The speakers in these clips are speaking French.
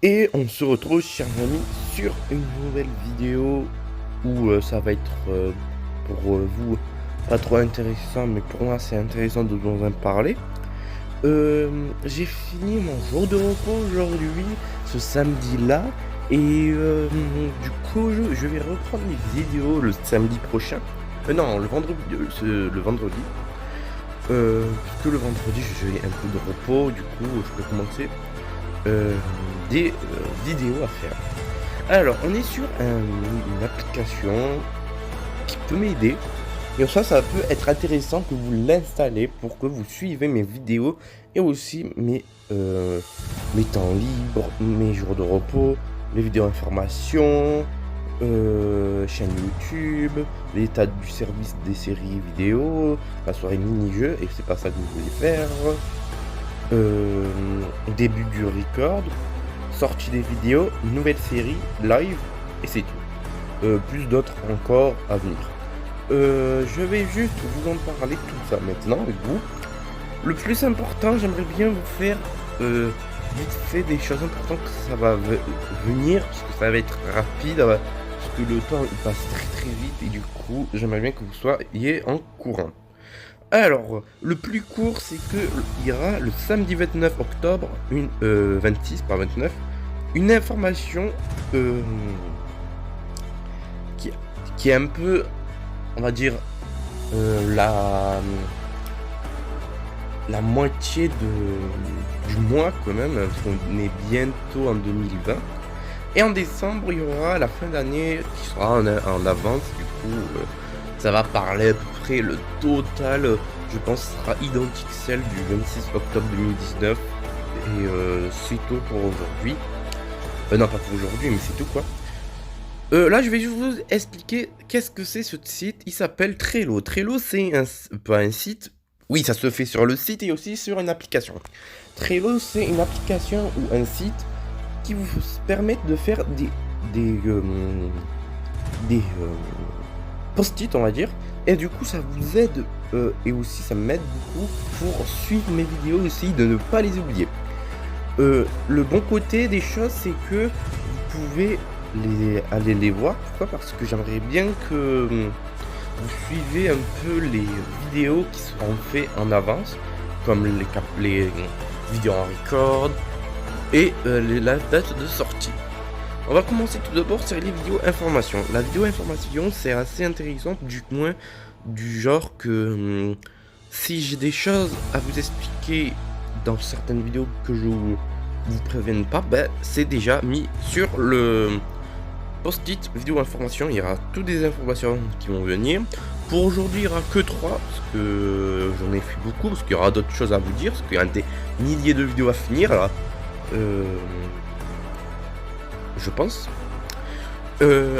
Et on se retrouve, chers amis, sur une nouvelle vidéo où ça va être pour vous pas trop intéressant, mais pour moi c'est intéressant de vous en parler. J'ai fini mon jour de repos aujourd'hui, ce samedi-là, et du coup je vais reprendre mes vidéos le samedi prochain. Non, le vendredi, le vendredi. Puisque le vendredi j'ai un peu de repos, du coup je peux commencer des vidéos à faire. Alors, on est sur une application qui peut m'aider. Et ça peut être intéressant que vous l'installez pour que vous suivez mes vidéos et aussi mes temps libres, mes jours de repos, les vidéos informations, chaîne YouTube, l'état du service des séries vidéo, la soirée mini-jeu, et c'est pas ça que vous voulez faire. Début du record, sortie des vidéos, nouvelle série, live, et c'est tout. Plus d'autres encore à venir. Je vais juste vous en parler tout ça maintenant avec vous. Le plus important, j'aimerais bien vous faire vite fait des choses importantes que ça va venir, parce que ça va être rapide, parce que le temps il passe très vite, et du coup j'aimerais bien que vous soyez en courant. Alors, le plus court, c'est que il y aura le samedi 29 octobre, 26 par 29, une information qui est un peu, on va dire, la moitié du mois quand même, parce qu'on est bientôt en 2020. Et en décembre, il y aura la fin d'année qui sera en avance, du coup, ça va parler à peu près le total, je pense, sera identique celle du 26 octobre 2019. Et c'est tout pour aujourd'hui. Non, pas pour aujourd'hui, mais c'est tout quoi. Là, je vais juste vous expliquer qu'est-ce que c'est ce site. Il s'appelle Trello. Trello, c'est pas un site. Oui, ça se fait sur le site et aussi sur une application. Trello, c'est une application ou un site qui vous permet de faire des post-it, on va dire. Et du coup, ça vous aide et aussi ça m'aide beaucoup pour suivre mes vidéos aussi, de ne pas les oublier. Le bon côté des choses, c'est que vous pouvez aller les voir. Pourquoi? Parce que j'aimerais bien que vous suivez un peu les vidéos qui seront faites en avance, comme les vidéos en record et la date de sortie. On va commencer tout d'abord sur les vidéos information. La vidéo information, c'est assez intéressant, du moins du genre que si j'ai des choses à vous expliquer dans certaines vidéos que je vous prévienne pas, ben c'est déjà mis sur le post-it vidéo information. Il y aura toutes des informations qui vont venir. Pour aujourd'hui, il n'y aura que 3, parce que j'en ai fait beaucoup, parce qu'il y aura d'autres choses à vous dire, parce qu'il y a des milliers de vidéos à finir là. Je pense.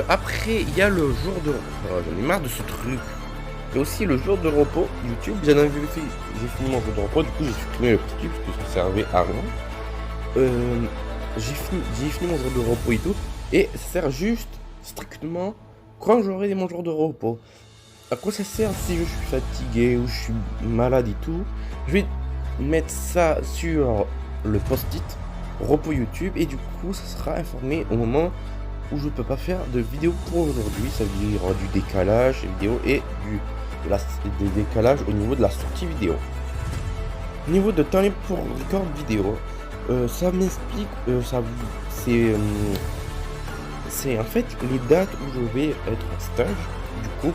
Après, il y a le jour de repos. J'en ai marre de ce truc. Et aussi le jour de repos YouTube. J'ai fini mon jour de repos. Du coup, j'ai supprimé le petit parce que ça servait à rien. J'ai fini mon jour de repos et tout. Et ça sert juste, strictement, quand j'aurai mon jour de repos. À quoi ça sert si je suis fatigué ou je suis malade et tout? Je vais mettre ça sur le post-it repos YouTube, et du coup ça sera informé au moment où je peux pas faire de vidéo pour aujourd'hui. Ça veut dire qu'il y aura du décalage vidéo et des décalages au niveau de la sortie vidéo. Au niveau de temps libre pour record vidéo, ça m'explique, c'est en fait les dates où je vais être en stage, du coup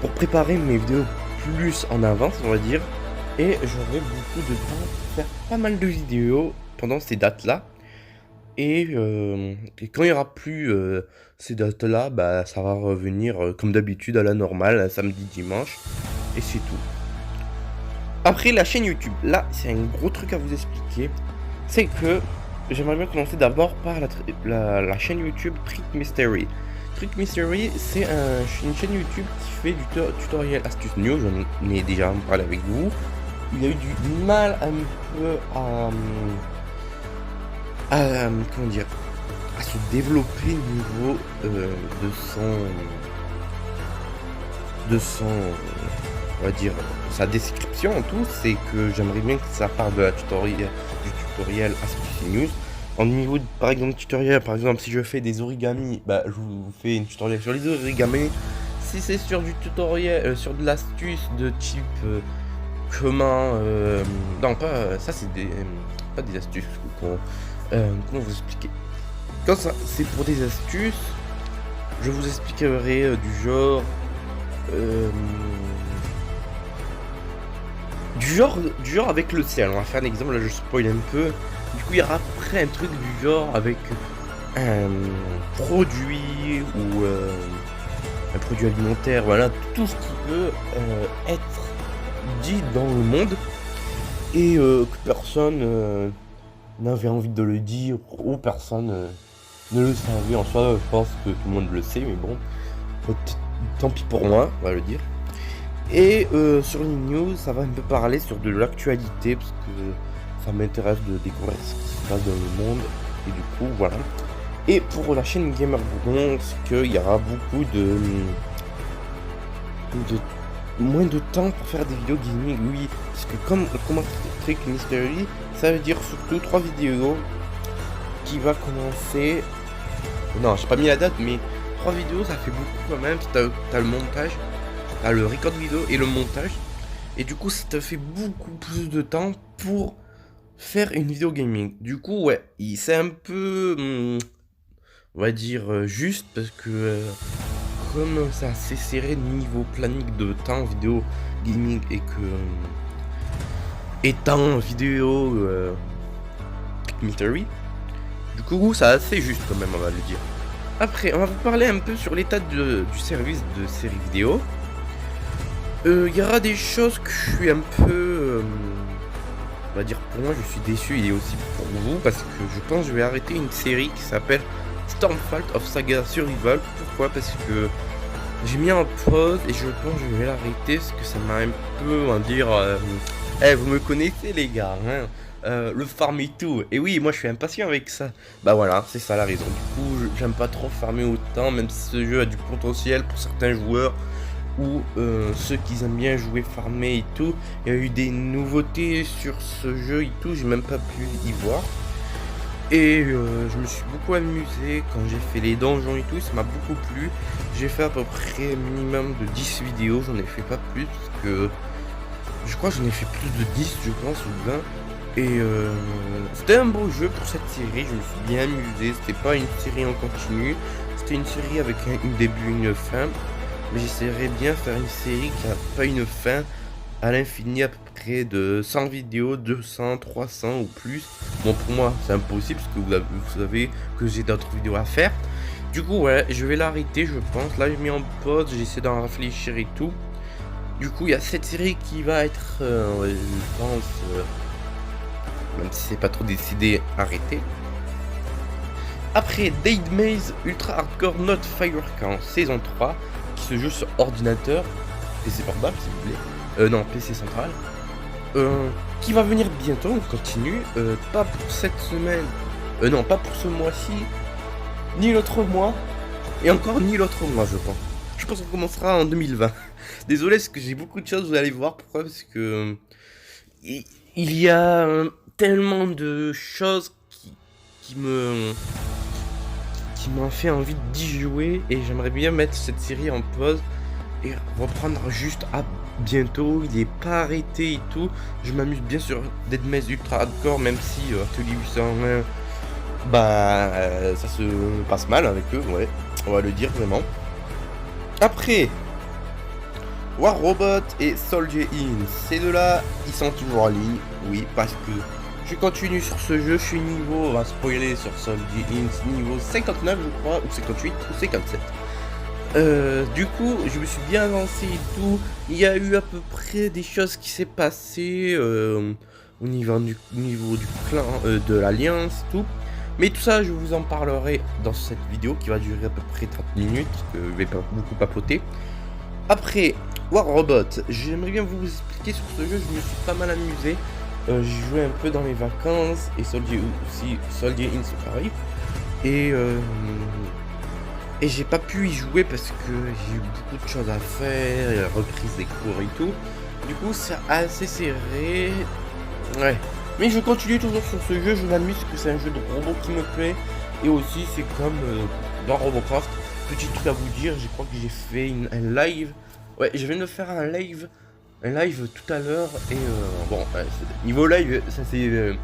pour préparer mes vidéos plus en avance, on va dire. Et j'aurai beaucoup de temps pour faire pas mal de vidéos pendant ces dates-là. Et quand il n'y aura plus ces dates-là, bah, ça va revenir comme d'habitude à la normale, un samedi, dimanche. Et c'est tout. Après, la chaîne YouTube. Là, c'est un gros truc à vous expliquer. C'est que j'aimerais bien commencer d'abord par la chaîne YouTube Trick Mystery. Trick Mystery, c'est une chaîne YouTube qui fait du tutoriel astuce news. J'en ai déjà parlé avec vous. Il a eu du mal un peu comment dire, à se développer au niveau de son on va dire sa description en tout. C'est que j'aimerais bien que ça parle de la tutoriel tutoriels, astuces et news. En niveau, par exemple, tutoriel, par exemple, si je fais des origamis, bah, je vous fais une tutoriel sur les origamis. Si c'est sur du tutoriel, sur de l'astuce de type comment, non pas, ça c'est des, pas des astuces, comment vous expliquer. Quand ça, c'est pour des astuces, je vous expliquerai du genre, du genre avec le ciel. On va faire un exemple, là je spoil un peu. Du coup, il y aura après un truc du genre avec un produit ou un produit alimentaire, voilà, tout ce qui peut être dit dans le monde et que personne n'avait envie de le dire ou personne ne le savait. En soi, je pense que tout le monde le sait, mais bon, tant pis pour moi, on va le dire. Et sur les news, ça va un peu parler sur de l'actualité parce que ça m'intéresse de découvrir ce qui se passe dans le monde. Et du coup, voilà. Et pour la chaîne Gamer Bougon, c'est qu'il y aura beaucoup de moins de temps pour faire des vidéos gaming, oui. Parce que comme Trick Mystery, ça veut dire surtout 3 vidéos qui va commencer. Non, j'ai pas mis la date, mais 3 vidéos, ça fait beaucoup quand même. T'as le montage, t'as le record vidéo et le montage. Et du coup, ça te fait beaucoup plus de temps pour faire une vidéo gaming. Du coup, ouais, c'est un peu, on va dire, juste parce que comme c'est assez serré niveau planning de temps vidéo gaming et que étant vidéo documentary, du coup, c'est assez juste quand même, on va le dire. Après, on va vous parler un peu sur l'état du service de série vidéo. Il y aura des choses que je suis un peu, on va dire pour moi, je suis déçu et aussi pour vous parce que je pense que je vais arrêter une série qui s'appelle Stormfall of Saga Survival. Pourquoi? Parce que j'ai mis en pause et je pense que je vais l'arrêter parce que ça m'a un peu, on va dire, vous me connaissez les gars, hein, le farm et tout. Et oui, moi je suis impatient avec ça. Bah voilà, c'est ça la raison. Du coup, j'aime pas trop farmer autant, même si ce jeu a du potentiel pour certains joueurs ou ceux qui aiment bien jouer farmer et tout. Il y a eu des nouveautés sur ce jeu et tout, j'ai même pas pu y voir. Et je me suis beaucoup amusé quand j'ai fait les donjons et tout, ça m'a beaucoup plu. J'ai fait à peu près minimum de 10 vidéos, j'en ai fait pas plus parce que je crois que j'en ai fait plus de 10 je pense ou 20. Et c'était un beau jeu pour cette série, je me suis bien amusé, c'était pas une série en continu, c'était une série avec un début, une fin. Mais j'essaierais bien de faire une série qui n'a pas une fin à l'infini, à peu près de 100 vidéos, 200, 300 ou plus. Bon, pour moi, c'est impossible parce que vous savez que j'ai d'autres vidéos à faire. Du coup, ouais, je vais l'arrêter, je pense. Là, j'ai mis en pause, j'essaie d'en réfléchir et tout. Du coup, il y a cette série qui va être, je pense, même si c'est pas trop décidé, arrêtée. Après, Dead Maze Ultra Hardcore Not Fire Camp saison 3. Qui se joue sur ordinateur, PC portable s'il vous plaît, non PC central, qui va venir bientôt, on continue, pas pour cette semaine, non pas pour ce mois-ci, ni l'autre mois, et encore ni l'autre mois je pense qu'on commencera en 2020, désolé parce que j'ai beaucoup de choses, vous allez voir pourquoi, parce que il y a tellement de choses qui m'ont fait envie d'y jouer et j'aimerais bien mettre cette série en pause et reprendre juste à bientôt. Il est pas arrêté et tout. Je m'amuse bien sur Dead Maze Ultra Hardcore, même si Atelier 801, bah ça se passe mal avec eux, ouais, on va le dire vraiment. Après, War Robot et Soldier In, ces deux-là, ils sont toujours en ligne, oui, parce que je continue sur ce jeu, je suis niveau, on va spoiler sur Soldier In, niveau 59 je crois, ou 58, ou 57. Du coup, je me suis bien avancé et tout, il y a eu à peu près des choses qui s'est passées au niveau du clan, de l'Alliance, tout. Mais tout ça, je vous en parlerai dans cette vidéo qui va durer à peu près 30 minutes, parce que je vais pas beaucoup papoter. Après, War Robot, j'aimerais bien vous expliquer sur ce jeu, je me suis pas mal amusé. J'ai joué un peu dans les vacances et Soldier aussi, Soldier In c'est pareil. Et j'ai pas pu y jouer parce que j'ai eu beaucoup de choses à faire, et la reprise des cours et tout. Du coup c'est assez serré. Ouais, Mais je continue toujours sur ce jeu, je m'amuse parce que c'est un jeu de robot qui me plaît. Et aussi c'est comme dans Robocraft. Petit truc à vous dire, je crois que j'ai fait un live. Ouais, je viens de faire un live tout à l'heure. Et bon, niveau live, ça s'est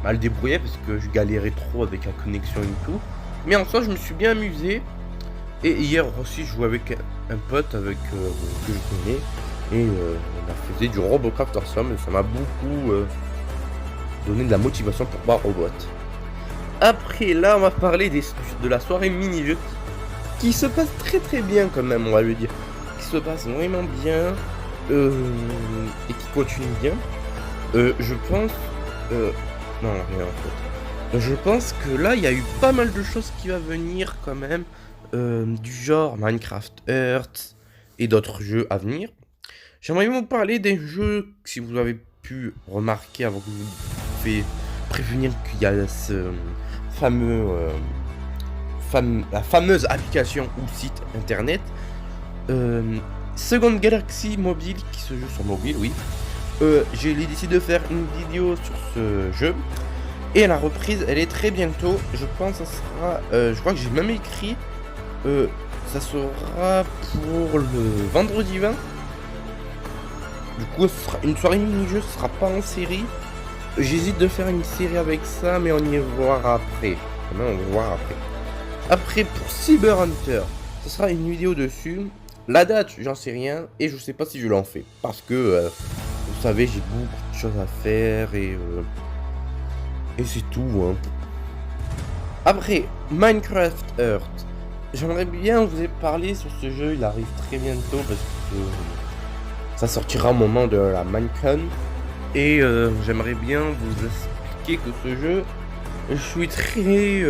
mal débrouillé parce que je galérais trop avec la connexion et tout. Mais en soi, je me suis bien amusé. Et hier aussi, je jouais avec un pote avec que je connais. Et on a fait du Robocraft ensemble. Et ça m'a beaucoup donné de la motivation pour voir Robot. Après, là, on va parler de la soirée mini-jeu qui se passe très bien quand même, on va le dire. Qui se passe vraiment bien et qui continue bien. Je pense... non, rien en fait. Je pense que là, il y a eu pas mal de choses qui vont venir quand même. Du genre Minecraft Earth et d'autres jeux à venir. J'aimerais vous parler des jeux, si vous avez pu remarquer avant que je vous fasse prévenir qu'il y a ce fameux... la fameuse application ou site internet Second Galaxy Mobile qui se joue sur mobile, oui. J'ai décidé de faire une vidéo sur ce jeu et la reprise elle est très bientôt. Je pense que ça sera, je crois que j'ai même écrit, ça sera pour le vendredi 20. Du coup, ce sera une soirée mini-jeu, ce sera pas en série. J'hésite de faire une série avec ça, mais on y verra après. On va voir après. Après, pour Cyber Hunter, ce sera une vidéo dessus. La date, j'en sais rien. Et je sais pas si je l'en fais. Parce que, vous savez, j'ai beaucoup de choses à faire. Et c'est tout. Hein. Après, Minecraft Earth. J'aimerais bien vous parler sur ce jeu. Il arrive très bientôt. Parce que ça sortira au moment de la Minecon. Et j'aimerais bien vous expliquer que ce jeu, je suis très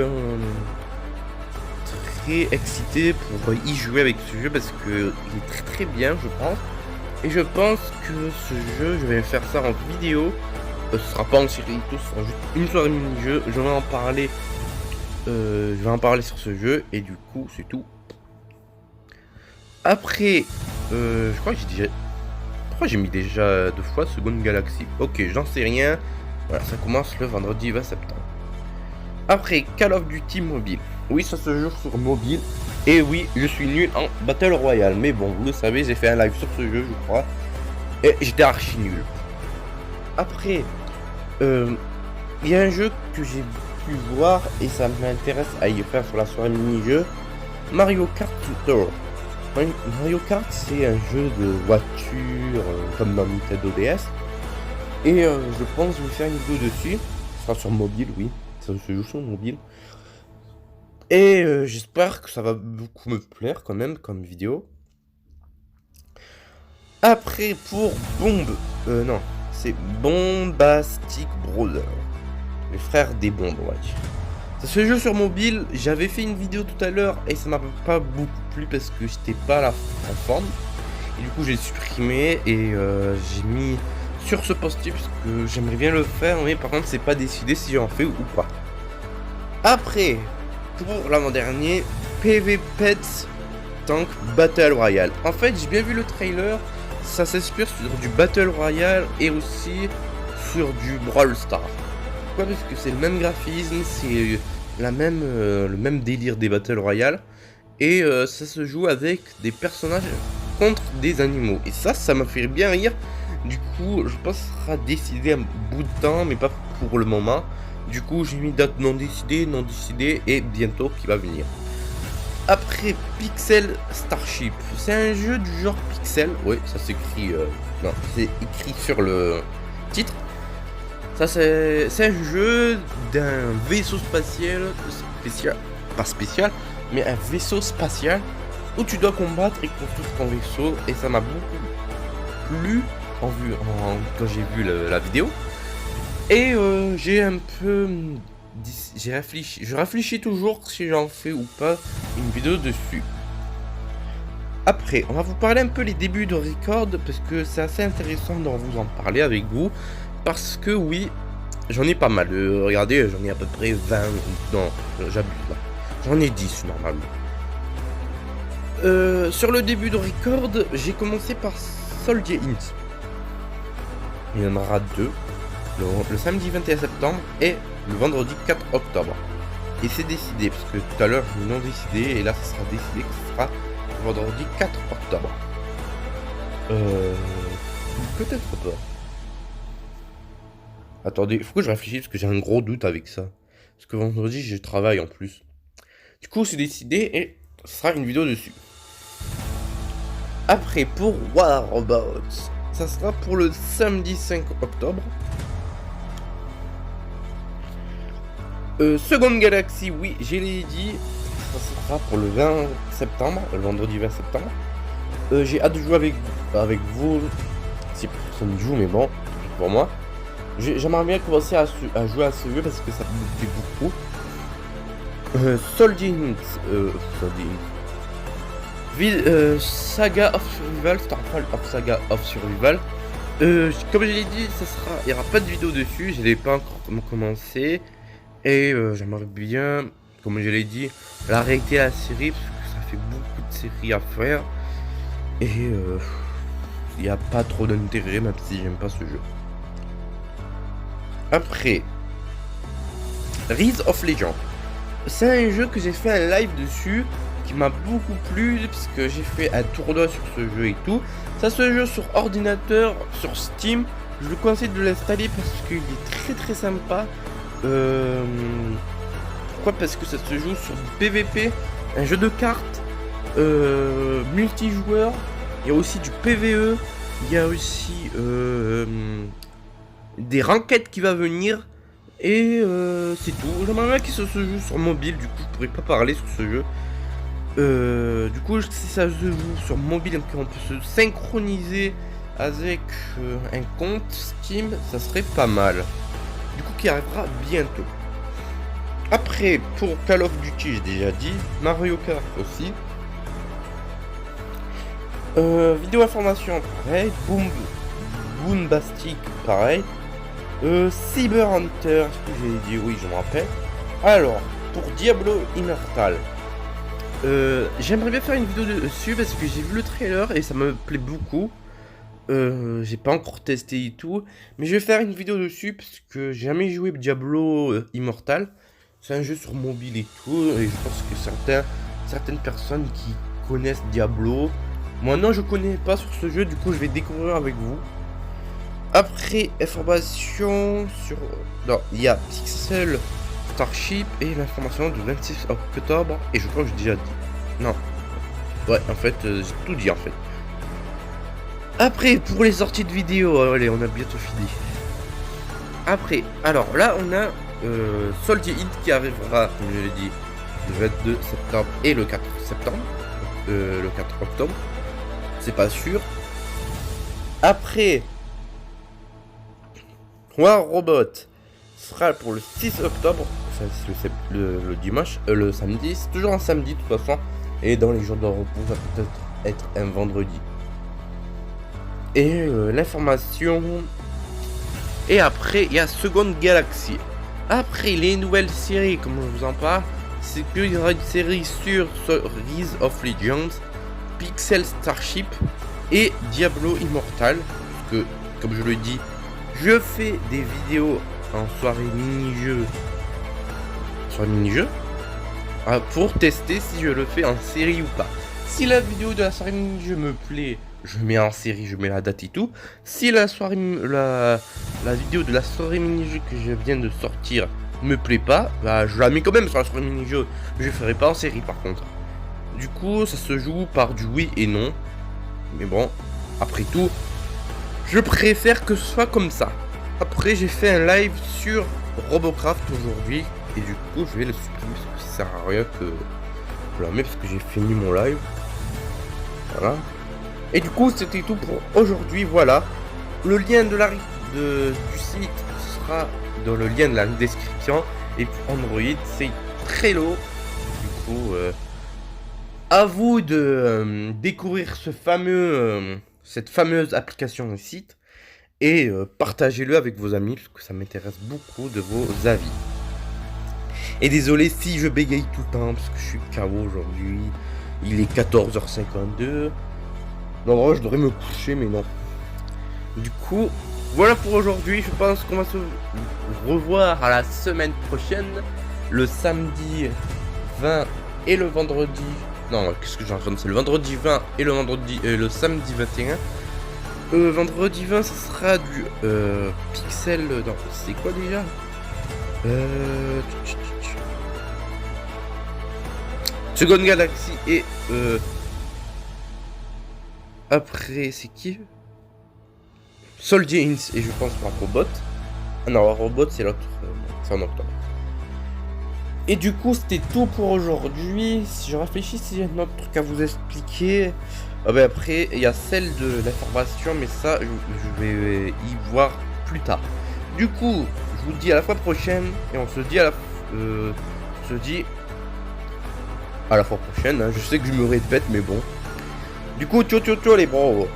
excité pour y jouer avec ce jeu parce que il est très bien, je pense. Et je pense que ce jeu, je vais faire ça en vidéo. Ce sera pas en série, tout ce sera juste une soirée mini-jeu. Je vais en parler sur ce jeu et du coup, c'est tout. Après, je crois que j'ai mis déjà 2 fois Second Galaxy. Ok, j'en sais rien. Voilà, ça commence le vendredi 20 septembre. Après, Call of Duty Mobile. Oui, ça se joue sur mobile. Et oui, je suis nul en Battle Royale. Mais bon, vous le savez, j'ai fait un live sur ce jeu, je crois. Et j'étais archi nul. Après, il y a un jeu que j'ai pu voir et ça m'intéresse à y faire sur la soirée mini-jeu. Mario Kart Tour. Mario Kart, c'est un jeu de voiture comme dans Nintendo DS. Et je pense que je vais faire une vidéo dessus. Ce sera sur mobile, oui. Ça se joue sur mobile. Et j'espère que ça va beaucoup me plaire quand même comme vidéo. Après, pour non, c'est Bombastic Brothers. Les frères des bombes, on va dire. Ça se joue sur mobile, j'avais fait une vidéo tout à l'heure et ça m'a pas beaucoup plu parce que j'étais pas en forme. Et du coup j'ai supprimé et j'ai mis sur ce post-it parce que j'aimerais bien le faire, mais par contre c'est pas décidé si j'en fais ou pas. Après, pour l'avant-dernier, PV Pets Tank Battle Royale. En fait j'ai bien vu le trailer, ça s'inspire sur du Battle Royale et aussi sur du Brawl Stars. Pourquoi ? Parce que c'est le même graphisme, c'est le même délire des Battle Royale. Et ça se joue avec des personnages contre des animaux. Et ça m'a fait bien rire. Du coup, je pense que ça sera décidé un bout de temps, mais pas pour le moment. Du coup, j'ai mis date non décidée et bientôt qui va venir. Après, Pixel Starship. C'est un jeu du genre Pixel. Oui, ça s'écrit... non, c'est écrit sur le titre. Ça c'est un jeu d'un vaisseau spatial, pas spécial, mais un vaisseau spatial où tu dois combattre et construire ton vaisseau et ça m'a beaucoup plu quand j'ai vu la vidéo. Et j'ai un peu... je réfléchis toujours si j'en fais ou pas une vidéo dessus. Après, on va vous parler un peu les débuts de record parce que c'est assez intéressant de vous en parler avec vous. Parce que oui, j'en ai pas mal. Regardez, j'en ai à peu près 20. Non, j'abuse là. J'en ai 10 normalement. Sur le début de record, j'ai commencé par Soldier Int. Il y en aura 2. le samedi 21 septembre et le vendredi 4 octobre. Et c'est décidé, parce que tout à l'heure je l'ai non décidé, et là ça sera décidé que ce sera le vendredi 4 octobre. Peut-être pas. Attendez, il faut que je réfléchisse, parce que j'ai un gros doute avec ça. Parce que vendredi je travaille en plus. Du coup c'est décidé, et ce sera une vidéo dessus. Après, pour War Robots, ça sera pour le samedi 5 octobre. Seconde Galaxie, oui, je l'ai dit, ça sera pour le 20 septembre, le vendredi 20 septembre. J'ai hâte de jouer avec vous, si personne joue, mais bon, pour moi. J'aimerais bien commencer à jouer à ce jeu parce que ça me plaît beaucoup. Soldier Saga of Survival, Starfall of Saga of Survival. Comme je l'ai dit, il n'y aura pas de vidéo dessus, je l'ai pas encore commencé. Et j'aimerais bien, comme je l'ai dit, l'arrêter la série parce que ça fait beaucoup de séries à faire. Et il n'y a pas trop d'intérêt, même si j'aime pas ce jeu. Après, Rise of Legends. C'est un jeu que j'ai fait un live dessus qui m'a beaucoup plu parce que j'ai fait un tournoi sur ce jeu et tout. Ça se joue sur ordinateur, sur Steam. Je vous conseille de l'installer parce qu'il est très sympa. Pourquoi? Parce que ça se joue sur du PVP, un jeu de cartes, multijoueur. Il y a aussi du PVE. Il y a aussi des ranked qui va venir. Et c'est tout. J'aimerais bien que ça se joue sur mobile. Du coup, je pourrais pas parler sur ce jeu. Du coup, si ça se joue sur mobile, on peut se synchroniser avec un compte Steam, ça serait pas mal. Du coup, qui arrivera bientôt. Après, pour Call of Duty, j'ai déjà dit. Mario Kart aussi. Vidéo information, pareil. Boombastic, pareil. Cyber Hunter, ce que j'ai dit, oui, je me rappelle. Alors, pour Diablo Immortal, j'aimerais bien faire une vidéo dessus parce que j'ai vu le trailer et ça me plaît beaucoup. J'ai pas encore testé et tout, mais je vais faire une vidéo dessus parce que j'ai jamais joué Diablo Immortal. C'est un jeu sur mobile et tout, et je pense que certaines personnes qui connaissent Diablo. Moi non, je connais pas sur ce jeu, du coup je vais découvrir avec vous. Après, information sur... Non, il y a Pixel Starship et l'information du 26 octobre, et je crois que j'ai déjà dit. Non. Ouais, en fait, j'ai tout dit en fait. Après, pour les sorties de vidéos, allez, on a bientôt fini. Après, alors là, on a Soldier Hit qui arrivera, comme je l'ai dit, le 22 septembre et le 4 septembre. Le 4 octobre. C'est pas sûr. Après, War Robot sera pour le 6 octobre. Enfin, c'est le dimanche, le samedi. C'est toujours un samedi de toute façon. Et dans les jours de repos, ça peut être un vendredi. Et l'information. Et après, il y a Seconde Galaxie. Après les nouvelles séries, comme je vous en parle, c'est qu'il y aura une série sur Rise of Legends, Pixel Starship et Diablo Immortal. Parce que, comme je le dis, je fais des vidéos en soirée mini-jeu. Pour tester si je le fais en série ou pas. Si la vidéo de la soirée mini-jeu me plaît, je mets en série, je mets la date et tout. Si la vidéo de la soirée mini-jeu que je viens de sortir me plaît pas, bah je la mets quand même sur la soirée mini-jeu. Je ne ferai pas en série par contre. Du coup, ça se joue par du oui et non. Mais bon, après tout, je préfère que ce soit comme ça. Après, j'ai fait un live sur Robocraft aujourd'hui. Et du coup, je vais le supprimer parce que ça sert à rien que je la mets parce que j'ai fini mon live. Voilà. Et du coup, c'était tout pour aujourd'hui. Voilà. Le lien du site sera dans le lien de la description. Et pour Android, c'est Trello. Du coup, à vous de découvrir cette fameuse application et site. Et partagez-le avec vos amis parce que ça m'intéresse beaucoup de vos avis. Et désolé si je bégaye tout le temps parce que je suis KO aujourd'hui. Il est 14h52. Non, je devrais me coucher, mais non. Du coup, Voilà pour aujourd'hui. Je pense qu'on va se revoir à la semaine prochaine. Le samedi 20 et le vendredi. Non, qu'est-ce que j'ai en train de dire? C'est le vendredi 20 et le samedi 21. Vendredi 20, ce sera du Pixel. Non, c'est quoi déjà? Second Galaxy et après, c'est qui? Soldier Inc. Et je pense par Robot. Ah non, Robot, c'est l'autre. C'est en octobre. Et du coup, c'était tout pour aujourd'hui. Si je réfléchis, s'il y a un autre truc à vous expliquer. Ah ben après, il y a celle de l'information, mais ça, je vais y voir plus tard. Du coup, je vous dis à la fois prochaine. Et on se dit à la fois prochaine. Hein. Je sais que je me répète, mais bon. Du coup, ciao, ciao, ciao les bros.